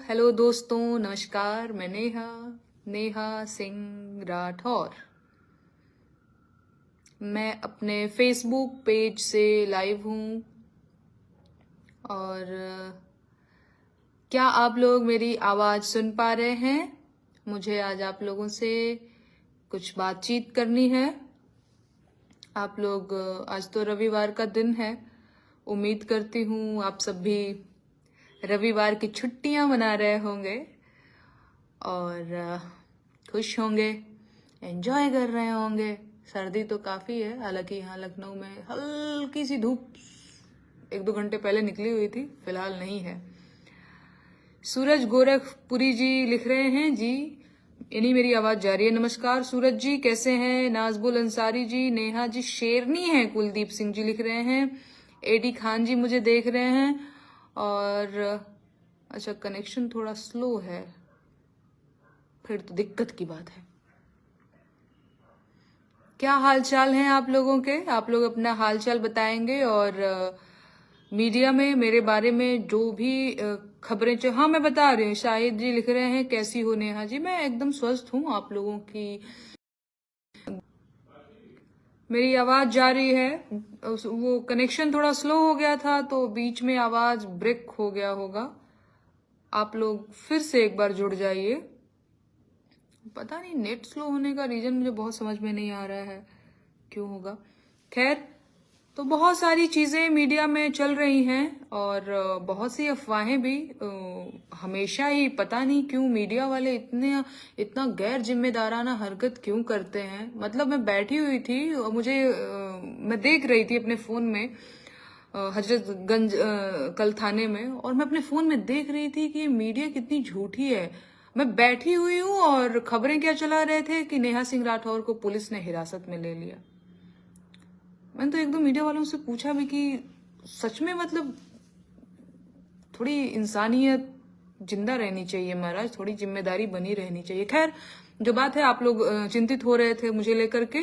Hello दोस्तों, नमस्कार। मैं नेहा सिंह राठौर। मैं अपने फेसबुक पेज से लाइव हूँ और क्या आप लोग मेरी आवाज़ सुन पा रहे हैं? मुझे आज आप लोगों से कुछ बातचीत करनी है। आप लोग, आज तो रविवार का दिन है। उम्मीद करती हूँ आप सब भी रविवार की छुट्टियां मना रहे होंगे और खुश होंगे, एंजॉय कर रहे होंगे। सर्दी तो काफ़ी है, हालांकि यहाँ लखनऊ में हल्की सी धूप 1-2 घंटे पहले निकली हुई थी, फिलहाल नहीं है। सूरज गोरखपुरी जी लिख रहे हैं, जी इन्हीं मेरी आवाज़ जा रही है। नमस्कार सूरज जी, कैसे हैं? नाजबुल अंसारी जी, नेहा जी शेरनी है, कुलदीप सिंह जी लिख रहे हैं। एडी खान जी मुझे देख रहे हैं। और अच्छा, कनेक्शन थोड़ा स्लो है, फिर तो दिक्कत की बात है। क्या हाल चाल हैं आप लोगों के? आप लोग अपना हाल चाल बताएंगे। और मीडिया में मेरे बारे में जो भी खबरें हाँ मैं बता रही हूँ। शाहिद जी लिख रहे हैं, कैसी हो नेहा जी? मैं एकदम स्वस्थ हूँ। आप लोगों की मेरी आवाज जा रही है? वो कनेक्शन थोड़ा स्लो हो गया था तो बीच में आवाज ब्रेक हो गया होगा। आप लोग फिर से एक बार जुड़ जाइए। पता नहीं नेट स्लो होने का रीजन मुझे बहुत समझ में नहीं आ रहा है, क्यों होगा। खैर, तो बहुत सारी चीज़ें मीडिया में चल रही हैं और बहुत सी अफवाहें भी। हमेशा ही पता नहीं क्यों मीडिया वाले इतना गैर जिम्मेदाराना हरकत क्यों करते हैं। मतलब मैं बैठी हुई थी और मैं देख रही थी अपने फ़ोन में हजरतगंज कल थाने में, और मैं अपने फ़ोन में देख रही थी कि मीडिया कितनी झूठी है। मैं बैठी हुई हूँ और खबरें क्या चला रहे थे कि नेहा सिंह राठौर को पुलिस ने हिरासत में ले लिया। मैंने तो 1-2 मीडिया वालों से पूछा भी कि सच में, मतलब थोड़ी इंसानियत जिंदा रहनी चाहिए महाराज, थोड़ी जिम्मेदारी बनी रहनी चाहिए। खैर, जो बात है, आप लोग चिंतित हो रहे थे मुझे लेकर के,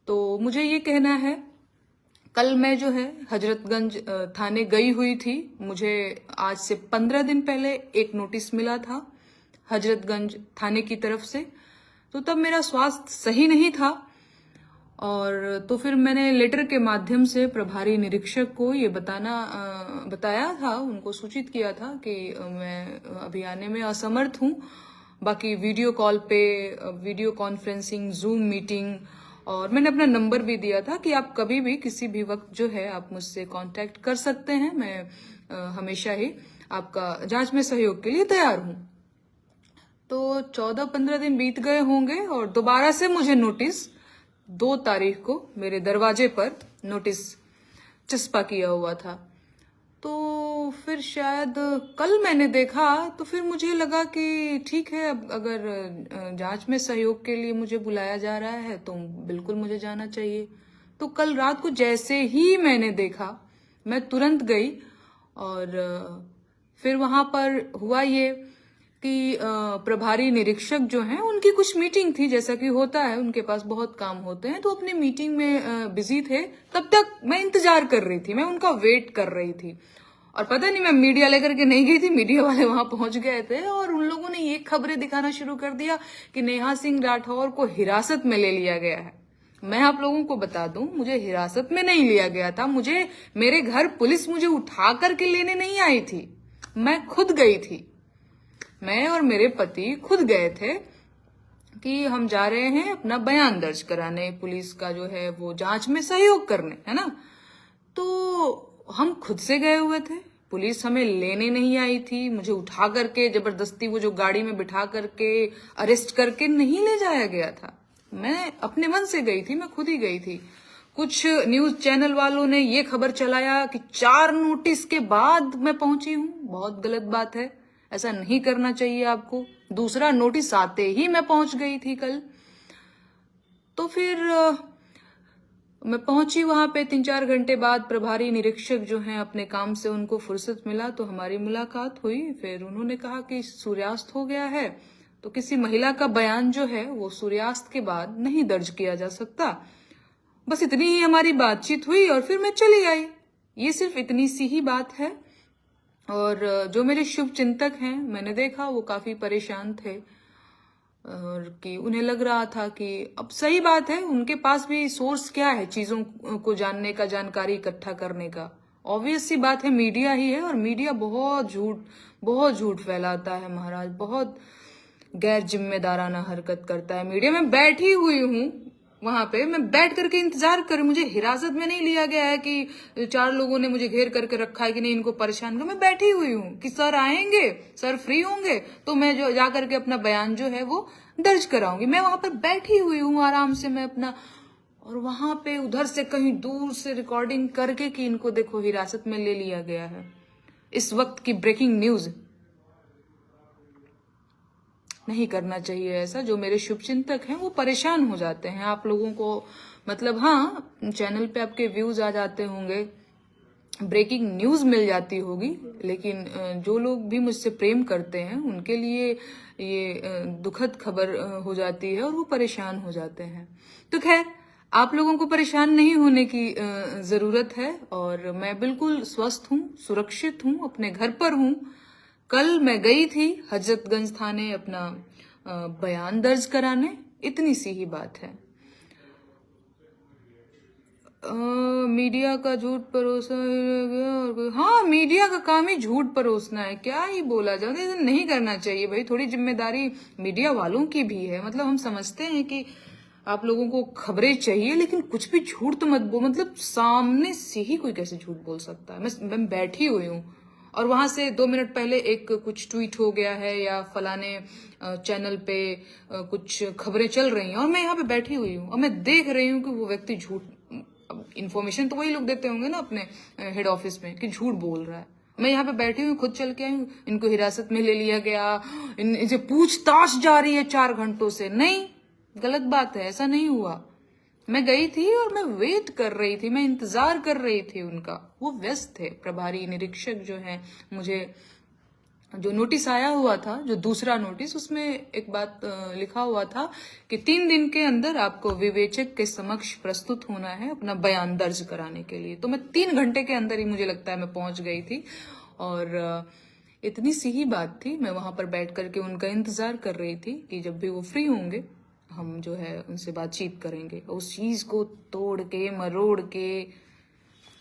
तो मुझे ये कहना है, कल मैं जो है हजरतगंज थाने गई हुई थी। मुझे आज से 15 दिन पहले एक नोटिस मिला था हजरतगंज थाने की तरफ से। तो तब मेरा स्वास्थ्य सही नहीं था और तो फिर मैंने लेटर के माध्यम से प्रभारी निरीक्षक को ये बताया था, उनको सूचित किया था कि मैं अभी आने में असमर्थ हूँ। बाकी वीडियो कॉल पे, वीडियो कॉन्फ्रेंसिंग, जूम मीटिंग, और मैंने अपना नंबर भी दिया था कि आप कभी भी किसी भी वक्त जो है आप मुझसे कांटेक्ट कर सकते हैं। मैं हमेशा ही आपका जांच में सहयोग के लिए तैयार हूँ। तो 14-15 दिन बीत गए होंगे और दोबारा से मुझे नोटिस 2 तारीख को मेरे दरवाजे पर नोटिस चस्पा किया हुआ था। तो फिर शायद कल मैंने देखा तो फिर मुझे लगा कि ठीक है, अब अगर जांच में सहयोग के लिए मुझे बुलाया जा रहा है तो बिल्कुल मुझे जाना चाहिए। तो कल रात को जैसे ही मैंने देखा, मैं तुरंत गई और फिर वहां पर हुआ ये कि प्रभारी निरीक्षक जो हैं उनकी कुछ मीटिंग थी, जैसा कि होता है, उनके पास बहुत काम होते हैं, तो अपनी मीटिंग में बिजी थे। तब तक मैं इंतजार कर रही थी, मैं उनका वेट कर रही थी। और पता नहीं, मैं मीडिया लेकर के नहीं गई थी, मीडिया वाले वहां पहुंच गए थे और उन लोगों ने ये खबरें दिखाना शुरू कर दिया कि नेहा सिंह राठौर को हिरासत में ले लिया गया है। मैं आप लोगों को बता दूं, मुझे हिरासत में नहीं लिया गया था। मेरे घर पुलिस मुझे उठा करके लेने नहीं आई थी, मैं खुद गई थी। मैं और मेरे पति खुद गए थे कि हम जा रहे हैं अपना बयान दर्ज कराने, पुलिस का जो है वो जांच में सहयोग करने, है ना। तो हम खुद से गए हुए थे, पुलिस हमें लेने नहीं आई थी। मुझे उठा करके जबरदस्ती वो जो गाड़ी में बिठा करके अरेस्ट करके नहीं ले जाया गया था। मैं अपने मन से गई थी, मैं खुद ही गई थी। कुछ न्यूज चैनल वालों ने ये खबर चलाया कि 4 नोटिस के बाद मैं पहुंची हूं। बहुत गलत बात है, ऐसा नहीं करना चाहिए आपको। दूसरा नोटिस आते ही मैं पहुंच गई थी कल। तो फिर मैं पहुंची वहां पे 3-4 घंटे बाद। प्रभारी निरीक्षक जो हैं, अपने काम से उनको फुर्सत मिला तो हमारी मुलाकात हुई। फिर उन्होंने कहा कि सूर्यास्त हो गया है तो किसी महिला का बयान जो है वो सूर्यास्त के बाद नहीं दर्ज किया जा सकता। बस इतनी ही हमारी बातचीत हुई और फिर मैं चली आई। ये सिर्फ इतनी सी ही बात है। और जो मेरे शुभ चिंतक हैं, मैंने देखा वो काफी परेशान थे और कि उन्हें लग रहा था कि अब सही बात है, उनके पास भी सोर्स क्या है चीजों को जानने का, जानकारी इकट्ठा करने का। ऑब्वियस सी बात है, मीडिया ही है और मीडिया बहुत झूठ फैलाता है महाराज, बहुत गैर जिम्मेदाराना हरकत करता है मीडिया। मैं बैठी हुई हूँ वहां पे, मैं बैठ करके इंतजार कर, मुझे हिरासत में नहीं लिया गया है कि 4 लोगों ने मुझे घेर करके रखा है कि नहीं इनको परेशान कर। मैं बैठी हुई हूँ कि सर आएंगे, सर फ्री होंगे तो मैं जो जा करके अपना बयान जो है वो दर्ज कराऊंगी। मैं वहां पर बैठी हुई हूँ आराम से, मैं अपना, और वहां पे उधर से कहीं दूर से रिकॉर्डिंग करके कि इनको देखो हिरासत में ले लिया गया है। इस वक्त की ब्रेकिंग न्यूज। नहीं करना चाहिए ऐसा। जो मेरे शुभचिंतक हैं वो परेशान हो जाते हैं। आप लोगों को मतलब, हाँ, चैनल पे आपके व्यूज आ जाते होंगे, ब्रेकिंग न्यूज मिल जाती होगी, लेकिन जो लोग भी मुझसे प्रेम करते हैं उनके लिए ये दुखद खबर हो जाती है और वो परेशान हो जाते हैं। तो खैर, आप लोगों को परेशान नहीं होने की जरूरत है और मैं बिल्कुल स्वस्थ हूँ, सुरक्षित हूँ, अपने घर पर हूँ। कल मैं गई थी हजरतगंज थाने अपना बयान दर्ज कराने, इतनी सी ही बात है। मीडिया का झूठ परोसा, हाँ, मीडिया का काम ही झूठ परोसना है, क्या ही बोला जाए। नहीं करना चाहिए भाई, थोड़ी जिम्मेदारी मीडिया वालों की भी है। मतलब हम समझते हैं कि आप लोगों को खबरें चाहिए, लेकिन कुछ भी झूठ तो मत बोल। मतलब सामने से ही कोई कैसे झूठ बोल सकता है। मैं बैठी हुई हूँ और वहां से 2 मिनट पहले एक कुछ ट्वीट हो गया है या फलाने चैनल पे कुछ खबरें चल रही हैं और मैं यहाँ पे बैठी हुई हूँ और मैं देख रही हूँ कि वो व्यक्ति झूठ, इन्फॉर्मेशन तो वही लोग देते होंगे ना अपने हेड ऑफिस में कि झूठ बोल रहा है। मैं यहाँ पे बैठी हुई, खुद चल के आई हूँ, इनको हिरासत में ले लिया गया, इनसे पूछताछ जारी है 4 घंटों से। नहीं, गलत बात है, ऐसा नहीं हुआ। मैं गई थी और मैं वेट कर रही थी, मैं इंतजार कर रही थी उनका। वो व्यस्त थे, प्रभारी निरीक्षक जो है। मुझे जो नोटिस आया हुआ था, जो दूसरा नोटिस, उसमें एक बात लिखा हुआ था कि 3 दिन के अंदर आपको विवेचक के समक्ष प्रस्तुत होना है अपना बयान दर्ज कराने के लिए। तो मैं 3 घंटे के अंदर ही, मुझे लगता है, मैं पहुंच गई थी और इतनी सी ही बात थी। मैं वहां पर बैठ करके उनका इंतजार कर रही थी कि जब भी वो फ्री होंगे हम जो है उनसे बातचीत करेंगे। उस चीज को तोड़ के मरोड़ के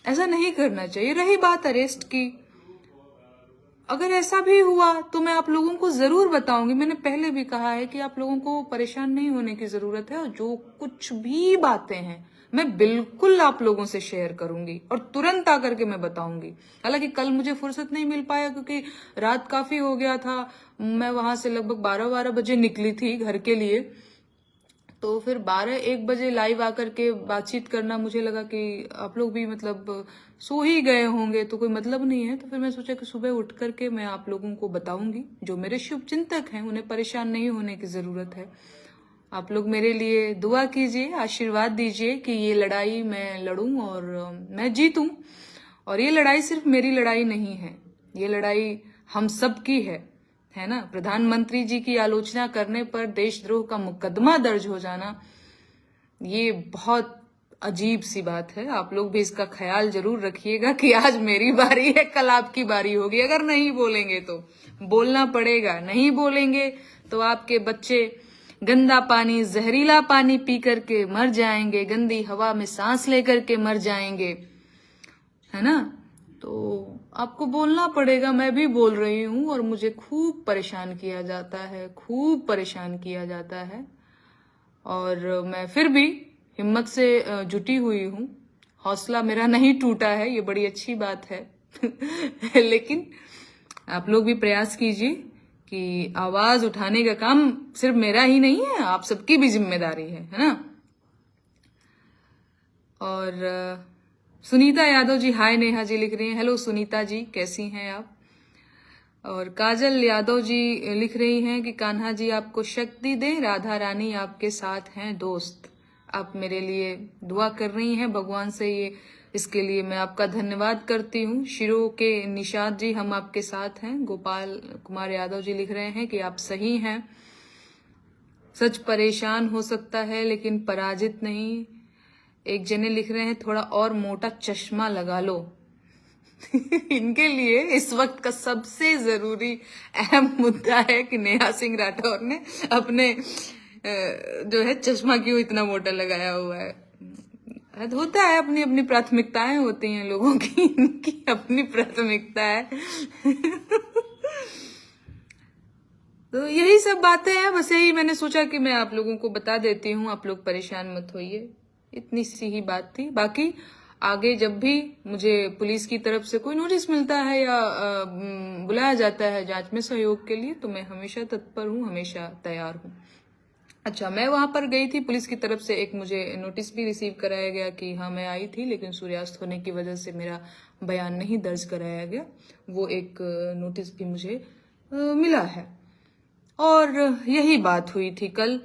ऐसा नहीं करना चाहिए। रही बात अरेस्ट की, अगर ऐसा भी हुआ तो मैं आप लोगों को जरूर बताऊंगी। मैंने पहले भी कहा है कि आप लोगों को परेशान नहीं होने की जरूरत है और जो कुछ भी बातें हैं मैं बिल्कुल आप लोगों से शेयर करूंगी और तुरंत आकर के मैं बताऊंगी। हालांकि कल मुझे फुर्सत नहीं मिल पाया क्योंकि रात काफी हो गया था। मैं वहां से लगभग 12 बजे निकली थी घर के लिए, तो फिर 12-1 बजे लाइव आकर के बातचीत करना, मुझे लगा कि आप लोग भी मतलब सो ही गए होंगे तो कोई मतलब नहीं है। तो फिर मैं सोचा कि सुबह उठ करके मैं आप लोगों को बताऊंगी। जो मेरे शुभ चिंतक हैं उन्हें परेशान नहीं होने की जरूरत है। आप लोग मेरे लिए दुआ कीजिए, आशीर्वाद दीजिए कि ये लड़ाई मैं लड़ूं और मैं जीतूं। और ये लड़ाई सिर्फ मेरी लड़ाई नहीं है, ये लड़ाई हम सब की है ना। प्रधानमंत्री जी की आलोचना करने पर देशद्रोह का मुकदमा दर्ज हो जाना, ये बहुत अजीब सी बात है। आप लोग भी इसका ख्याल जरूर रखिएगा कि आज मेरी बारी है, कल आपकी बारी होगी। अगर नहीं बोलेंगे तो बोलना पड़ेगा, नहीं बोलेंगे तो आपके बच्चे गंदा पानी, जहरीला पानी पी करके मर जाएंगे, गंदी हवा में सांस लेकर के मर जाएंगे, है ना। तो आपको बोलना पड़ेगा। मैं भी बोल रही हूँ और मुझे खूब परेशान किया जाता है, खूब परेशान किया जाता है और मैं फिर भी हिम्मत से जुटी हुई हूँ। हौसला मेरा नहीं टूटा है, ये बड़ी अच्छी बात है। लेकिन आप लोग भी प्रयास कीजिए कि आवाज उठाने का काम सिर्फ मेरा ही नहीं है, आप सबकी भी जिम्मेदारी है ना। और सुनीता यादव जी, हाय नेहा जी लिख रही हैं। हेलो सुनीता जी, कैसी हैं आप। और काजल यादव जी लिख रही हैं कि कान्हा जी आपको शक्ति दें, राधा रानी आपके साथ हैं दोस्त। आप मेरे लिए दुआ कर रही हैं भगवान से, ये इसके लिए मैं आपका धन्यवाद करती हूँ। शिरो के निषाद जी, हम आपके साथ हैं। गोपाल कुमार यादव जी लिख रहे हैं कि आप सही हैं, सच परेशान हो सकता है लेकिन पराजित नहीं। एक जने लिख रहे हैं थोड़ा और मोटा चश्मा लगा लो। इनके लिए इस वक्त का सबसे जरूरी अहम मुद्दा है कि नेहा सिंह राठौर ने अपने जो है चश्मा क्यों इतना मोटा लगाया हुआ है। होता है, अपनी अपनी प्राथमिकताएं होती हैं लोगों की, इनकी अपनी प्राथमिकता है। तो यही सब बातें हैं, बस यही मैंने सोचा कि मैं आप लोगों को बता देती हूँ, आप लोग परेशान मत होइए, इतनी सी ही बात थी। बाकी आगे जब भी मुझे पुलिस की तरफ से कोई नोटिस मिलता है या बुलाया जाता है जांच में सहयोग के लिए, तो मैं हमेशा तत्पर हूँ, हमेशा तैयार हूँ। अच्छा, मैं वहां पर गई थी, पुलिस की तरफ से एक मुझे नोटिस भी रिसीव कराया गया कि हाँ मैं आई थी, लेकिन सूर्यास्त होने की वजह से मेरा बयान नहीं दर्ज कराया गया। वो एक नोटिस भी मुझे मिला है। और यही बात हुई थी कल।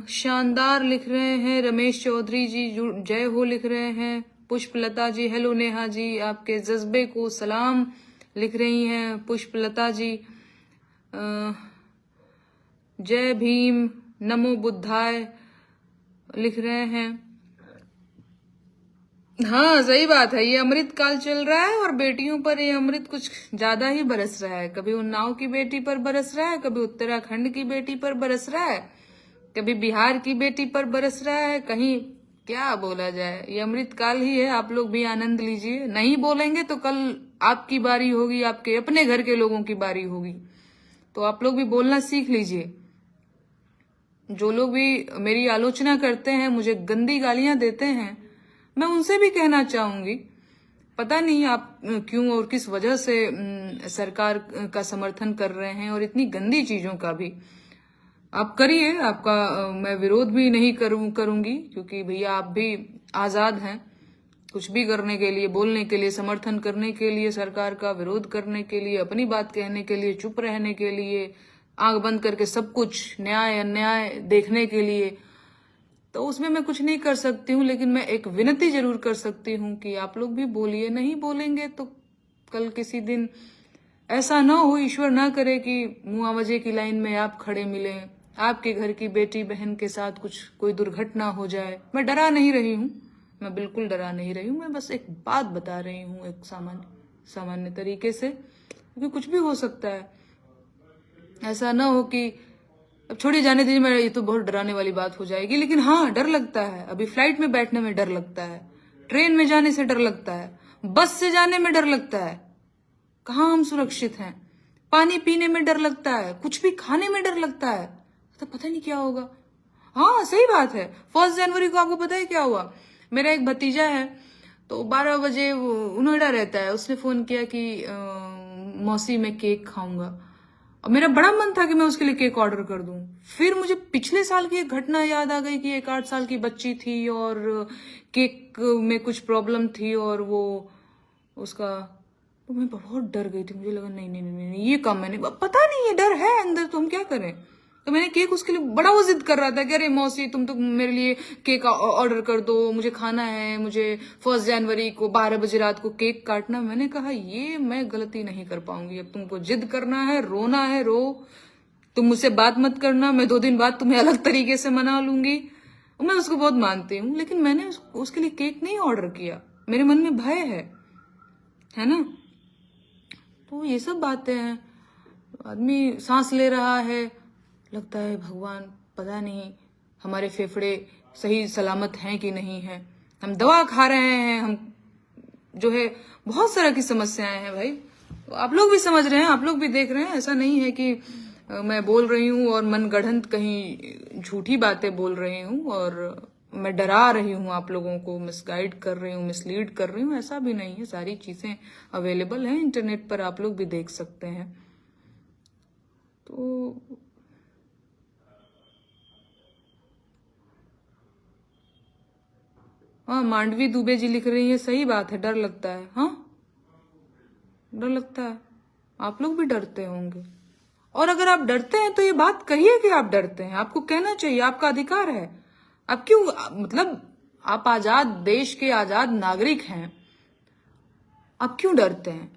शानदार लिख रहे हैं रमेश चौधरी जी, जय हो लिख रहे हैं। पुष्पलता जी, हेलो नेहा जी, आपके जज्बे को सलाम लिख रही हैं पुष्पलता जी। जय भीम, नमो बुद्धाय लिख रहे हैं। हाँ सही बात है, ये अमृत काल चल रहा है और बेटियों पर ये अमृत कुछ ज्यादा ही बरस रहा है। कभी उन्नाव की बेटी पर बरस रहा है, कभी उत्तराखंड की बेटी पर बरस रहा है, कभी बिहार की बेटी पर बरस रहा है। कहीं क्या बोला जाए, ये अमृत काल ही है, आप लोग भी आनंद लीजिए। नहीं बोलेंगे तो कल आपकी बारी होगी, आपके अपने घर के लोगों की बारी होगी, तो आप लोग भी बोलना सीख लीजिए। जो लोग भी मेरी आलोचना करते हैं, मुझे गंदी गालियां देते हैं, मैं उनसे भी कहना चाहूंगी, पता नहीं आप क्यों और किस वजह से सरकार का समर्थन कर रहे हैं, और इतनी गंदी चीजों का भी आप करिए। आपका मैं विरोध भी नहीं करूंगी, क्योंकि भैया आप भी आजाद हैं कुछ भी करने के लिए, बोलने के लिए, समर्थन करने के लिए, सरकार का विरोध करने के लिए, अपनी बात कहने के लिए, चुप रहने के लिए, आंख बंद करके सब कुछ न्याय अन्याय देखने के लिए। तो उसमें मैं कुछ नहीं कर सकती हूँ, लेकिन मैं एक विनती जरूर कर सकती हूँ कि आप लोग भी बोलिए। नहीं बोलेंगे तो कल किसी दिन ऐसा ना हो, ईश्वर ना करे कि मुआवजे की लाइन में आप खड़े मिलें, आपके घर की बेटी बहन के साथ कोई दुर्घटना हो जाए। मैं डरा नहीं रही हूँ, मैं बिल्कुल डरा नहीं रही हूँ, मैं बस एक बात बता रही हूँ एक सामान्य तरीके से, क्योंकि कुछ भी हो सकता है। ऐसा ना हो कि, अब छोड़िए जाने दीजिए, मैं ये तो बहुत डराने वाली बात हो जाएगी, लेकिन हाँ डर लगता है। अभी फ्लाइट में बैठने में डर लगता है, ट्रेन में जाने से डर लगता है, बस से जाने में डर लगता है, कहाँ हम सुरक्षित हैं। पानी पीने में डर लगता है, कुछ भी खाने में डर लगता है, तो पता नहीं क्या होगा। हाँ सही बात है, 1 जनवरी को आपको पता है क्या हुआ? मेरा एक भतीजा है, तो 12 बजे वो नोएडा रहता है, उसने फोन किया कि मौसी मैं केक खाऊंगा, और मेरा बड़ा मन था कि मैं उसके लिए केक ऑर्डर कर दूं। फिर मुझे पिछले साल की एक घटना याद आ गई कि एक 8 साल की बच्ची थी और केक में कुछ प्रॉब्लम थी, और वो उसका, तो मैं बहुत डर गई थी। मुझे लगा नहीं नहीं नहीं, नहीं ये काम मैंने, पता नहीं ये डर है अंदर, तो हम क्या करें। तो मैंने केक उसके लिए बड़ा वो जिद कर रहा था कि अरे मौसी तुम तो मेरे लिए केक ऑर्डर कर दो, मुझे खाना है, मुझे 1 जनवरी को 12 बजे रात को केक काटना। मैंने कहा ये मैं गलती नहीं कर पाऊंगी, अब तुमको जिद करना है, रोना है रो, तुम मुझसे बात मत करना, मैं 2 दिन बाद तुम्हें अलग तरीके से मना लूंगी। मैं उसको बहुत मानती हूँ, लेकिन मैंने उसके लिए केक नहीं ऑर्डर किया, मेरे मन में भय है ना। तो ये सब बातें हैं, आदमी सांस ले रहा है, लगता है भगवान पता नहीं हमारे फेफड़े सही सलामत हैं कि नहीं हैं, हम दवा खा रहे हैं, हम जो है बहुत सारा की समस्याएं हैं भाई। तो आप लोग भी समझ रहे हैं, आप लोग भी देख रहे हैं, ऐसा नहीं है कि मैं बोल रही हूँ और मन गढ़ंत कहीं झूठी बातें बोल रही हूँ और मैं डरा रही हूँ आप लोगों को, मिसगाइड कर रही हूँ, मिसलीड कर रही हूँ, ऐसा भी नहीं है। सारी चीजें अवेलेबल हैं इंटरनेट पर, आप लोग भी देख सकते हैं। तो हाँ, मांडवी दुबे जी लिख रही है, सही बात है, डर लगता है। हाँ डर लगता है, आप लोग भी डरते होंगे, और अगर आप डरते हैं तो ये बात कहिए कि आप डरते हैं, आपको कहना चाहिए, आपका अधिकार है। आप क्यों, मतलब आप आजाद देश के आजाद नागरिक हैं, आप क्यों डरते हैं,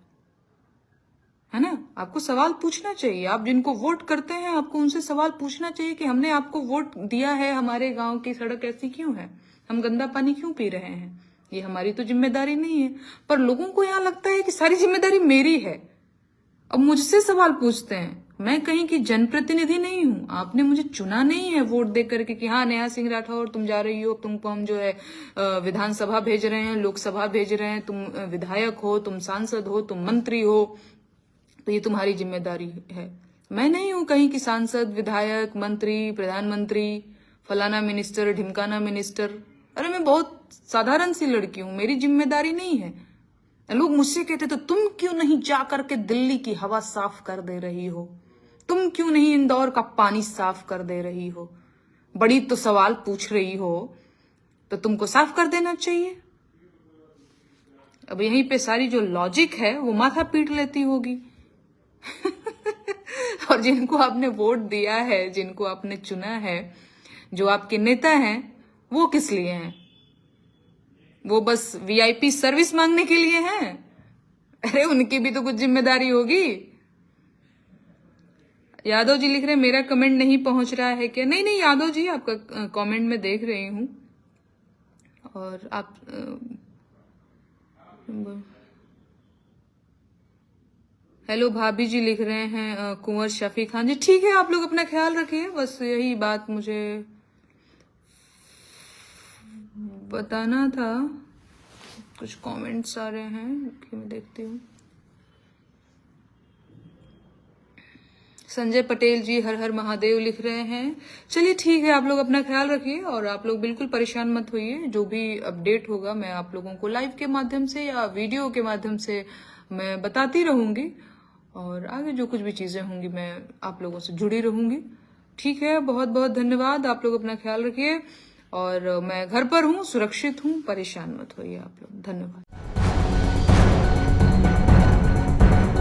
है ना। आपको सवाल पूछना चाहिए, आप जिनको वोट करते हैं आपको उनसे सवाल पूछना चाहिए कि हमने आपको वोट दिया है, हमारे गांव की सड़क ऐसी क्यों है, हम गंदा पानी क्यों पी रहे हैं, ये हमारी तो जिम्मेदारी नहीं है। पर लोगों को यहाँ लगता है कि सारी जिम्मेदारी मेरी है। अब मुझसे सवाल पूछते हैं, मैं कहीं की जनप्रतिनिधि नहीं हूं, आपने मुझे चुना नहीं है वोट दे करके कि हाँ नेहा सिंह राठौर तुम जा रही हो, तुमको हम जो है विधानसभा भेज रहे हैं, लोकसभा भेज रहे हैं, तुम विधायक हो, तुम सांसद हो, तुम मंत्री हो, तो ये तुम्हारी जिम्मेदारी है। मैं नहीं हूं कहीं की सांसद, विधायक, मंत्री, प्रधानमंत्री, फलाना मिनिस्टर, ढिमकाना मिनिस्टर। अरे मैं बहुत साधारण सी लड़की हूं, मेरी जिम्मेदारी नहीं है। लोग मुझसे कहते तो तुम क्यों नहीं जा करके दिल्ली की हवा साफ कर दे रही हो, तुम क्यों नहीं इंदौर का पानी साफ कर दे रही हो, बड़ी तो सवाल पूछ रही हो तो तुमको साफ कर देना चाहिए। अब यहीं पे सारी जो लॉजिक है वो माथा पीट लेती होगी। और जिनको आपने वोट दिया है, जिनको आपने चुना है, जो आपके नेता हैं, वो किस लिए हैं? वो बस वीआईपी सर्विस मांगने के लिए हैं? अरे उनकी भी तो कुछ जिम्मेदारी होगी। यादव जी लिख रहे हैं मेरा कमेंट नहीं पहुंच रहा है क्या? नहीं यादव जी, आपका कमेंट में देख रही हूं। और आप हेलो भाभी जी लिख रहे हैं कुंवर शफी खान जी। ठीक है, आप लोग अपना ख्याल रखिए, बस यही बात मुझे बताना था। कुछ कमेंट्स आ रहे हैं कि मैं देखती हूँ। संजय पटेल जी हर हर महादेव लिख रहे हैं। चलिए ठीक है, आप लोग अपना ख्याल रखिए और आप लोग बिल्कुल परेशान मत होइए। जो भी अपडेट होगा मैं आप लोगों को लाइव के माध्यम से या वीडियो के माध्यम से मैं बताती रहूंगी, और आगे जो कुछ भी चीजें होंगी मैं आप लोगों से जुड़ी रहूंगी। ठीक है, बहुत बहुत धन्यवाद। आप लोग अपना ख्याल रखिए और मैं घर पर हूँ, सुरक्षित हूँ, परेशान मत होइए आप लोग। धन्यवाद।